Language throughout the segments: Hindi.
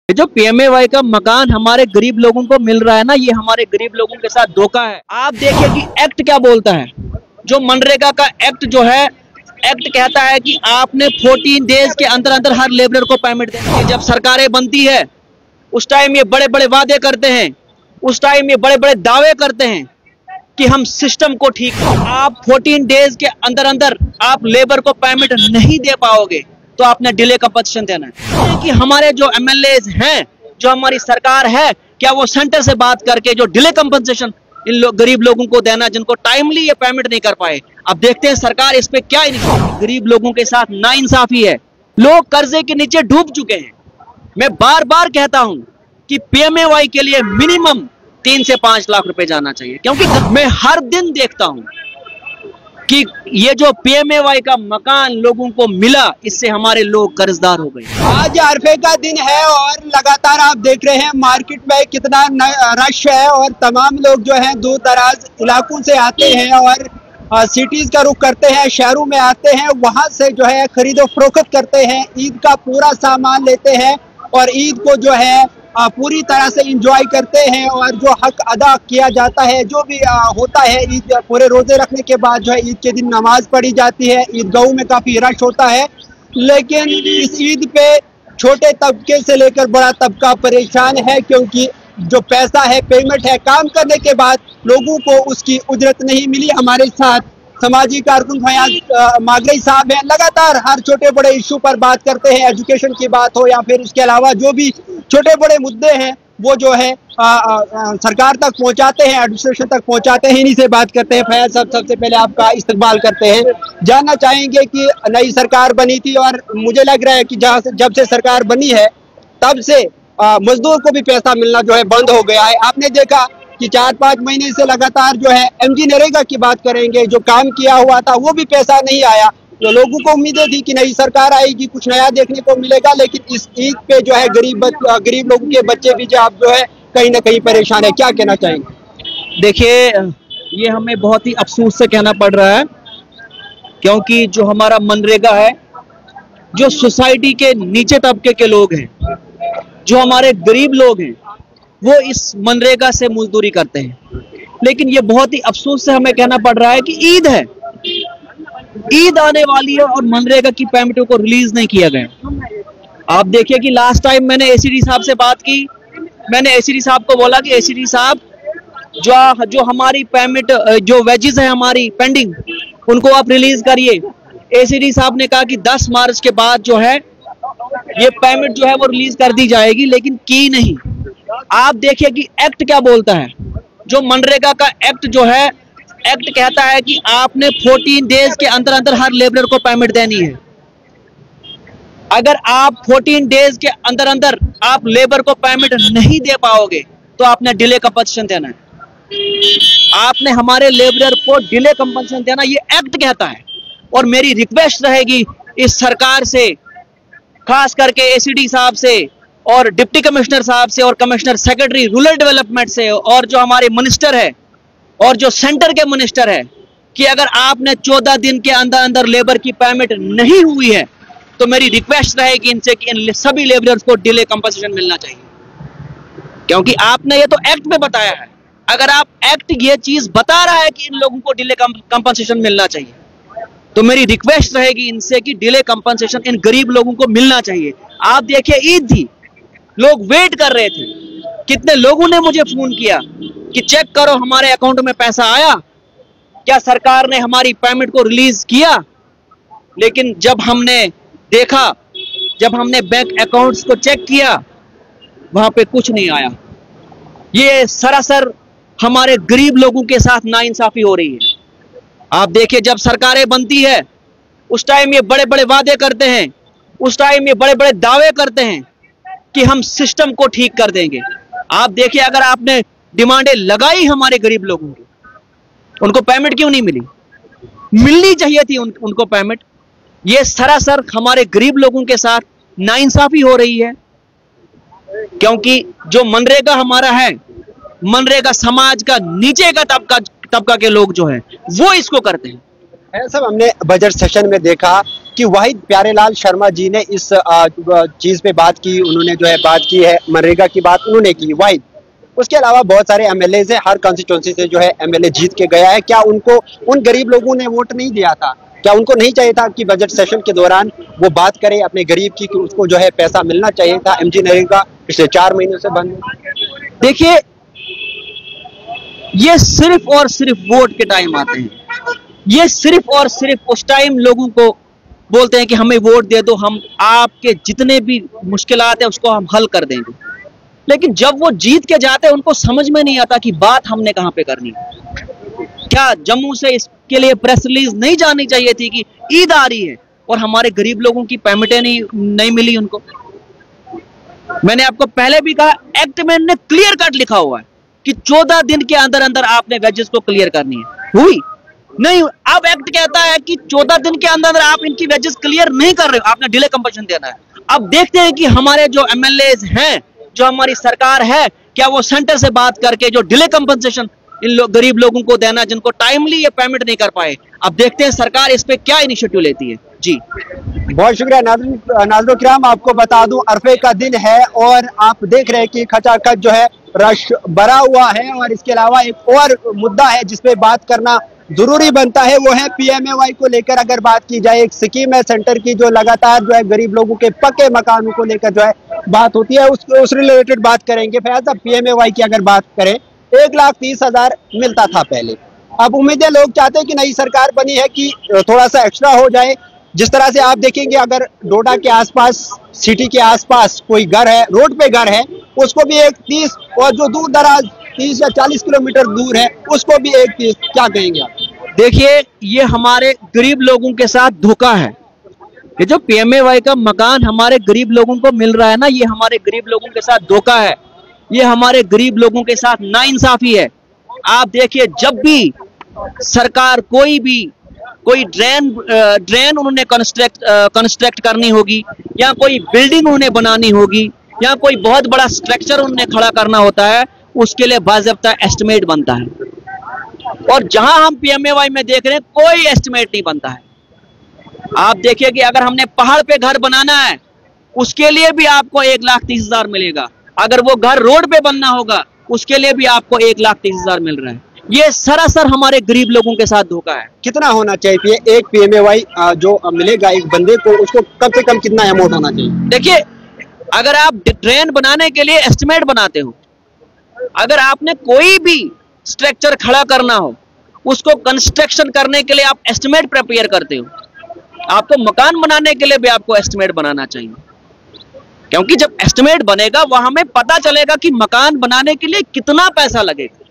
ये जो पीएमएवाई का मकान हमारे गरीब लोगों को मिल रहा है ना, ये हमारे गरीब लोगों के साथ धोखा है। आप देखिए कि एक्ट क्या बोलता है। जो मनरेगा का एक्ट जो है, एक्ट कहता है कि आपने 14 डेज के अंदर अंदर हर लेबरर को पेमेंट देनी है। जब सरकारें बनती है उस टाइम ये बड़े बड़े वादे करते हैं, उस टाइम ये बड़े बड़े दावे करते हैं कि हम सिस्टम को ठीक। आप 14 डेज के अंदर अंदर आप लेबर को पेमेंट नहीं दे पाओगे तो आपने डिले कंपनसेशन देना है। कि हमारे जो एमएलएज हैं, जो हमारी सरकार है, क्या वो सेंटर से बात करके जो डिले कंपनसेशन इन गरीब लोगों को देना जिनको टाइमली ये पेमेंट नहीं कर पाए। अब देखते हैं सरकार इस पे क्या गरीब लोगों के साथ नाइंसाफी है। लोग कर्जे के नीचे डूब चुके हैं। मैं बार बार कहता हूं कि पीएमएवाई के लिए मिनिमम 3 से 5 लाख रुपए जाना चाहिए, क्योंकि मैं हर दिन देखता हूं कि ये जो पीएमएवाई का मकान लोगों को मिला, इससे हमारे लोग कर्जदार हो गए। आज अरफे का दिन है और लगातार आप देख रहे हैं मार्केट में कितना रश है और तमाम लोग जो हैं दूर दराज इलाकों से आते हैं और सिटीज का रुख करते हैं, शहरों में आते हैं, वहां से जो है खरीदो फरोख्त करते हैं, ईद का पूरा सामान लेते हैं और ईद को जो है पूरी तरह से एंजॉय करते हैं। और जो हक अदा किया जाता है, जो भी होता है, ईद पूरे रोजे रखने के बाद जो है ईद के दिन नमाज पढ़ी जाती है, ईदगाहों में काफी रश होता है। लेकिन इस ईद पे छोटे तबके से लेकर बड़ा तबका परेशान है, क्योंकि जो पैसा है, पेमेंट है, काम करने के बाद लोगों को उसकी उजरत नहीं मिली। हमारे साथ समाजी कारकुन फयाज मागरई साहब हैं। लगातार हर छोटे बड़े इशू पर बात करते हैं, एजुकेशन की बात हो या फिर इसके अलावा जो भी छोटे बड़े मुद्दे हैं वो जो है सरकार तक पहुंचाते हैं, एडमिनिस्ट्रेशन तक पहुंचाते हैं। इन्हीं से बात करते हैं। फयाज साहब, सबसे पहले आपका इस्तकबाल करते हैं। जानना चाहेंगे कि नई सरकार बनी थी और मुझे लग रहा है कि जब से सरकार बनी है तब से मजदूर को भी पैसा मिलना जो है बंद हो गया है। आपने देखा कि 4-5 महीने से लगातार जो है एमजी नरेगा की बात करेंगे, जो काम किया हुआ था वो भी पैसा नहीं आया। तो लोगों को उम्मीदें थी कि नई सरकार आएगी, कुछ नया देखने को मिलेगा, लेकिन इस ईद पे जो है गरीब लोगों के बच्चे भी जो कहीं ना कहीं परेशान है। क्या कहना चाहेंगे? देखिए, ये हमें बहुत ही अफसोस से कहना पड़ रहा है, क्योंकि जो हमारा मनरेगा है, जो सोसाइटी के नीचे तबके के लोग हैं, जो हमारे गरीब लोग हैं, वो इस मनरेगा से मजदूरी करते हैं। लेकिन ये बहुत ही अफसोस से हमें कहना पड़ रहा है कि ईद है, ईद आने वाली है और मनरेगा की पेमेंटों को रिलीज नहीं किया गया। आप देखिए कि लास्ट टाइम मैंने एसीडी साहब से बात की, मैंने एसीडी साहब को बोला कि एसीडी साहब, जो हमारी पेमेंट, जो वेजेस है हमारी पेंडिंग, उनको आप रिलीज करिए। एसीडी साहब ने कहा कि 10 मार्च के बाद जो है ये पेमेंट जो है वो रिलीज कर दी जाएगी, लेकिन की नहीं। आप देखिए कि एक्ट क्या बोलता है। जो मनरेगा का एक्ट जो है, एक्ट कहता है कि आपने 14 डेज के अंदर अंदर हर लेबरर को पेमेंट देनी है। अगर आप 14 डेज के अंदर अंदर आप लेबर को पेमेंट नहीं दे पाओगे तो आपने डिले कंपनसेशन देना है। आपने हमारे लेबरर को डिले कंपनसेशन देना, ये एक्ट कहता है। और मेरी रिक्वेस्ट रहेगी इस सरकार से, खास करके एसीडी साहब से और डिप्टी कमिश्नर साहब से और कमिश्नर सेक्रेटरी रूरल डेवलपमेंट से और जो हमारे मिनिस्टर है और जो सेंटर के मिनिस्टर है, कि अगर आपने 14 दिन के अंदर अंदर लेबर की पेमेंट नहीं हुई है तो मेरी रिक्वेस्ट रहेगी इनसे कि इन सभी लेबरर्स को डिले कंपनसेशन मिलना चाहिए, क्योंकि आपने ये तो एक्ट में बताया है। अगर आप एक्ट ये चीज बता रहा है कि इन लोगों को डिले कंपनसेशन मिलना चाहिए, तो मेरी रिक्वेस्ट रहेगी इनसे कि डिले कंपनसेशन इन गरीब लोगों को मिलना चाहिए। आप देखिए, ईद थी, लोग वेट कर रहे थे। कितने लोगों ने मुझे फोन किया कि चेक करो हमारे अकाउंट में पैसा आया क्या, सरकार ने हमारी पेमेंट को रिलीज किया। लेकिन जब हमने देखा, जब हमने बैंक अकाउंट्स को चेक किया, वहां पे कुछ नहीं आया। ये सरासर हमारे गरीब लोगों के साथ नाइंसाफी हो रही है। आप देखिए, जब सरकारें बनती है उस टाइम ये बड़े बड़े वादे करते हैं, उस टाइम ये बड़े बड़े दावे करते हैं कि हम सिस्टम को ठीक कर देंगे। आप देखिए, अगर आपने डिमांडें लगाई हमारे गरीब लोगों की, उनको पेमेंट क्यों नहीं मिली? मिलनी चाहिए थी उनको पेमेंट। ये सरासर हमारे गरीब लोगों के साथ नाइंसाफी हो रही है, क्योंकि जो मनरेगा हमारा है, मनरेगा समाज का नीचे का तबका के लोग जो है वो इसको करते हैं। सब हमने बजट सेशन में देखा कि वाहिद प्यारेलाल शर्मा जी ने इस चीज पे बात की, उन्होंने जो है बात की है, मनरेगा की बात उन्होंने की वाहिद। उसके अलावा बहुत सारे एमएलए हैं, हर कॉन्स्टिट्यूंसी से जो है एमएलए जीत के गया है। क्या उनको उन गरीब लोगों ने वोट नहीं दिया था? क्या उनको नहीं चाहिए था कि बजट सेशन के दौरान वो बात करे अपने गरीब की कि उसको जो है पैसा मिलना चाहिए था? एमजी नरेगा पिछले 4 महीनों से बंद है। देखिए, ये सिर्फ और सिर्फ वोट के टाइम आते हैं। ये सिर्फ और सिर्फ उस टाइम लोगों को बोलते हैं कि हमें वोट दे दो, हम आपके जितने भी मुश्किलात है उसको हम हल कर देंगे। लेकिन जब वो जीत के जाते हैं उनको समझ में नहीं आता कि बात हमने कहां पे करनी है। क्या जम्मू से इसके लिए प्रेस रिलीज नहीं जानी चाहिए थी कि ईद आ रही है और हमारे गरीब लोगों की पेमेंटें नहीं मिली उनको? मैंने आपको पहले भी कहा, एक्ट में ने क्लियर कट लिखा हुआ है कि 14 दिन के अंदर अंदर आपने वेजेस को क्लियर करनी है। हुई नहीं। अब एक्ट कहता है कि 14 दिन के अंदर आप इनकी वेजेस क्लियर नहीं कर रहे हो, आपने डिले कंपनसेशन देना है। अब देखते हैं कि हमारे जो एमएलए हैं, जो हमारी सरकार है, क्या वो सेंटर से बात करके जो डिले कंपनसेशन इन गरीब लोगों को देना जिनको टाइमली ये पेमेंट नहीं कर पाए, अब देखते हैं सरकार इस पे क्या इनिशिएटिव लेती है। जी बहुत शुक्रिया नाज़रीन किराम। आपको बता दूं अरफे का दिन है और आप देख रहे हैं कि खचाखच जो है रश भरा हुआ है। और इसके अलावा एक और मुद्दा है जिसपे बात करना जरूरी बनता है, वो है पीएमएवाई को लेकर अगर बात की जाए। एक स्कीम है सेंटर की जो लगातार जो है गरीब लोगों के पक्के मकानों को लेकर जो है बात होती है, उस रिलेटेड बात करेंगे। फैयाज साहब, पीएमएवाई की अगर बात करें, 1,30,000 मिलता था पहले। अब उम्मीदें लोग चाहते हैं कि नई सरकार बनी है कि थोड़ा सा एक्स्ट्रा हो जाए। जिस तरह से आप देखेंगे, अगर डोडा के आसपास, सिटी के आसपास कोई घर है, रोड पे घर है, उसको भी 1,30, और जो दूर दराज 30 या 40 किलोमीटर दूर है उसको भी 1,30। क्या कहेंगे आप? देखिए, ये हमारे गरीब लोगों के साथ धोखा है। ये जो पीएमएवाई का मकान हमारे गरीब लोगों को मिल रहा है ना, ये हमारे गरीब लोगों के साथ धोखा है। ये हमारे गरीब लोगों के साथ नाइंसाफी है। आप देखिए, जब भी सरकार कोई ड्रेन उन्होंने कंस्ट्रक्ट करनी होगी, या कोई बिल्डिंग उन्हें बनानी होगी, या कोई बहुत बड़ा स्ट्रक्चर उन्हें खड़ा करना होता है, उसके लिए बाज़ाब्ता एस्टिमेट बनता है। और जहां हम पीएमएवाई में देख रहे हैं, कोई एस्टिमेट नहीं बनता है। आप देखिए कि अगर हमने पहाड़ पे घर बनाना है, उसके लिए भी आपको 1,30,000 मिलेगा। अगर वो घर रोड पे बनना होगा, उसके लिए भी आपको 1,30,000 मिल रहा है। ये सरासर हमारे गरीब लोगों के साथ धोखा है। कितना होना चाहिए एक पीएमएवाई जो मिलेगा एक बंदे को, उसको कम से कम कितना अमाउंट होना चाहिए? देखिए, अगर आप ड्रेन बनाने के लिए एस्टिमेट बनाते हो, अगर आपने कोई भी स्ट्रक्चर खड़ा करना हो, उसको कंस्ट्रक्शन करने के लिए आप एस्टिमेट प्रिपेयर करते हो। आपको मकान बनाने के लिए भी आपको एस्टिमेट बनाना चाहिए, क्योंकि जब एस्टिमेट बनेगा वहां में पता चलेगा कि मकान बनाने के लिए कितना पैसा लगेगा।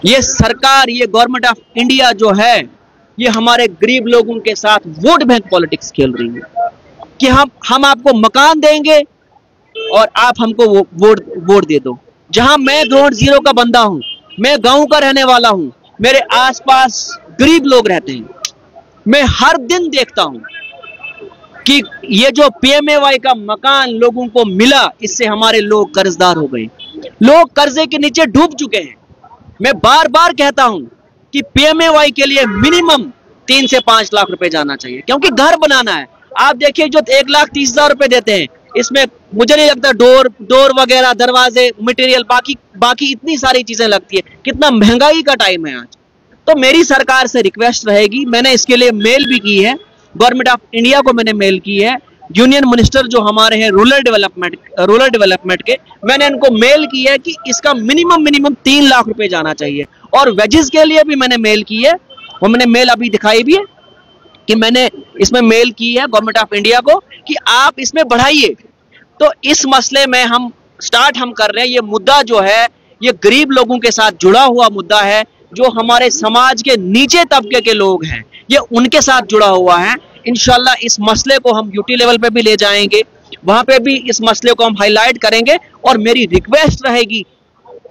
ये सरकार, ये गवर्नमेंट ऑफ इंडिया जो है, ये हमारे गरीब लोगों के साथ वोट बैंक पॉलिटिक्स खेल रही है कि हम आपको मकान देंगे और आप हमको वोट दे दो। जहां मैं ग्राउंड जीरो का बंदा हूं, मैं गांव का रहने वाला हूं, मेरे आसपास गरीब लोग रहते हैं, मैं हर दिन देखता हूं कि ये जो पीएमएवाई का मकान लोगों को मिला, इससे हमारे लोग कर्जदार हो गए, लोग कर्जे के नीचे डूब चुके हैं। मैं बार बार कहता हूं कि पीएमएवाई के लिए मिनिमम 3 से 5 लाख रुपए जाना चाहिए, क्योंकि घर बनाना है। आप देखिए, जो 1,30,000 रुपए देते हैं, इसमें मुझे नहीं लगता डोर वगैरह, दरवाजे, मटेरियल, बाकी इतनी सारी चीजें लगती है। कितना महंगाई का टाइम है आज। तो मेरी सरकार से रिक्वेस्ट रहेगी, मैंने इसके लिए मेल भी की है, गवर्नमेंट ऑफ इंडिया को मैंने मेल की है, यूनियन मिनिस्टर जो हमारे हैं रूरल डेवलपमेंट के, मैंने इनको मेल की है कि इसका मिनिमम 3 लाख रुपए जाना चाहिए। और वेजेस के लिए भी मैंने मेल की है, वो मैंने मेल अभी दिखाई भी है कि मैंने इसमें मेल की है गवर्नमेंट ऑफ इंडिया को कि आप इसमें बढ़ाइए। तो इस मसले में हम कर रहे हैं। ये मुद्दा जो है, ये गरीब लोगों के साथ जुड़ा हुआ मुद्दा है, जो हमारे समाज के नीचे तबके के लोग हैं, ये उनके साथ जुड़ा हुआ है। इंशाल्लाह इस मसले को हम यूटी लेवल पे भी ले जाएंगे, वहां पे भी इस मसले को हम हाईलाइट करेंगे। और मेरी रिक्वेस्ट रहेगी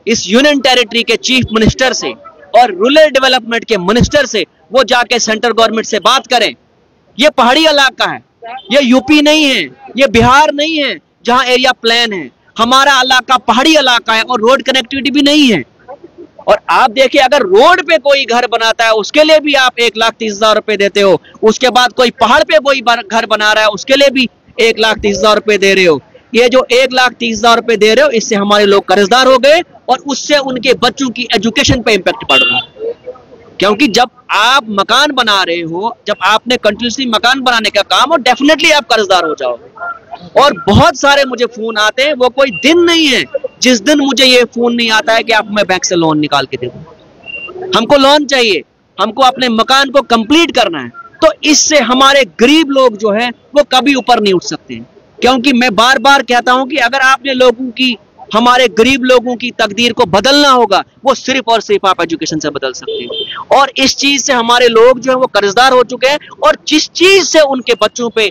इस यूनियन टेरिटरी के चीफ मिनिस्टर से और रूरल डेवलपमेंट के मिनिस्टर से, वो जाके सेंट्रल गवर्नमेंट से बात करें। ये पहाड़ी इलाका है, ये यूपी नहीं है, ये बिहार नहीं है जहां एरिया प्लान है। हमारा इलाका पहाड़ी इलाका है और रोड कनेक्टिविटी भी नहीं है। और आप देखिए, अगर रोड पे कोई घर बनाता है उसके लिए भी आप 1,30,000 रुपए देते हो, उसके बाद कोई पहाड़ पे कोई घर बना रहा है उसके लिए भी 1,30,000 रुपए दे रहे हो। ये जो 1,30,000 रुपए दे रहे हो, इससे हमारे लोग कर्जदार हो गए और उससे उनके बच्चों की एजुकेशन पे इंपैक्ट पड़ रहा है। क्योंकि जब आप मकान बना रहे हो, जब आपने कंटिन्यूसली मकान बनाने का काम हो, डेफिनेटली आप कर्जदार हो जाओगे। और बहुत सारे मुझे फोन आते हैं, वो कोई दिन नहीं है जिस दिन मुझे ये फोन नहीं आता है कि आप मैं बैंक से लोन निकाल के दे दूं। हमको लोन चाहिए, हमको अपने मकान को कंप्लीट करना है। तो इससे हमारे गरीब लोग जो है वो कभी ऊपर नहीं उठ सकते हैं। क्योंकि मैं बार बार कहता हूं कि अगर आपने लोगों की, हमारे गरीब लोगों की तकदीर को बदलना होगा, वो सिर्फ और सिर्फ आप एजुकेशन से बदल सकते हैं। और इस चीज से हमारे लोग जो है वो कर्जदार हो चुके हैं, और जिस चीज से उनके बच्चों पे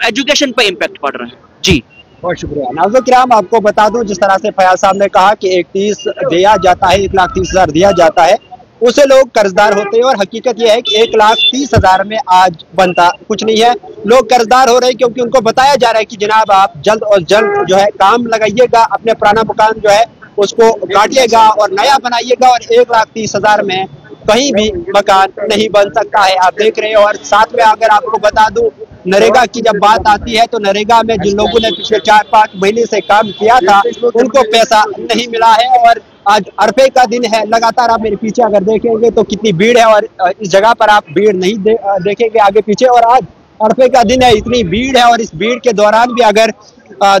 एजुकेशन पे इंपैक्ट पड़ रहा है। जी बहुत शुक्रिया। नाज़रीन किराम, आपको बता दूं, जिस तरह से फयाज साहब ने कहा कि 1,30 दिया जाता है, 1,30,000 दिया जाता है, उसे लोग कर्जदार होते हैं। और हकीकत यह है कि 1,30,000 में आज बनता कुछ नहीं है। लोग कर्जदार हो रहे हैं क्योंकि उनको बताया जा रहा है कि जनाब आप जल्द और जल्द जो है काम लगाइएगा, अपने पुराना मकान जो है उसको काटिएगा और नया बनाइएगा, और 1,30,000 में कहीं भी मकान नहीं बन सकता है। आप देख रहे हैं। और साथ में अगर आपको बता दूं, नरेगा की जब बात आती है तो नरेगा में जिन लोगों ने पिछले 4-5 महीने से काम किया था उनको पैसा नहीं मिला है। और आज अरफे का दिन है, लगातार आप मेरे पीछे अगर देखेंगे तो कितनी भीड़ है, और इस जगह पर आप भीड़ नहीं देखेंगे आगे पीछे। और आज अरफे का दिन है, इतनी भीड़ है, और इस भीड़ के दौरान भी अगर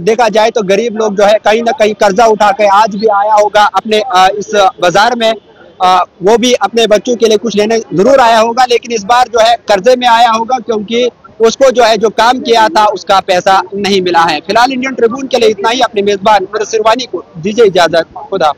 देखा जाए तो गरीब लोग जो है कहीं ना कहीं कर्जा उठा के आज भी आया होगा अपने इस बाजार में। वो भी अपने बच्चों के लिए कुछ लेने जरूर आया होगा, लेकिन इस बार जो है कर्जे में आया होगा क्योंकि उसको जो है जो काम किया था उसका पैसा नहीं मिला है। फिलहाल इंडियन ट्रिब्यून के लिए इतना ही। अपने मेजबान सिरवानी को दीजिए इजाजत। खुदा।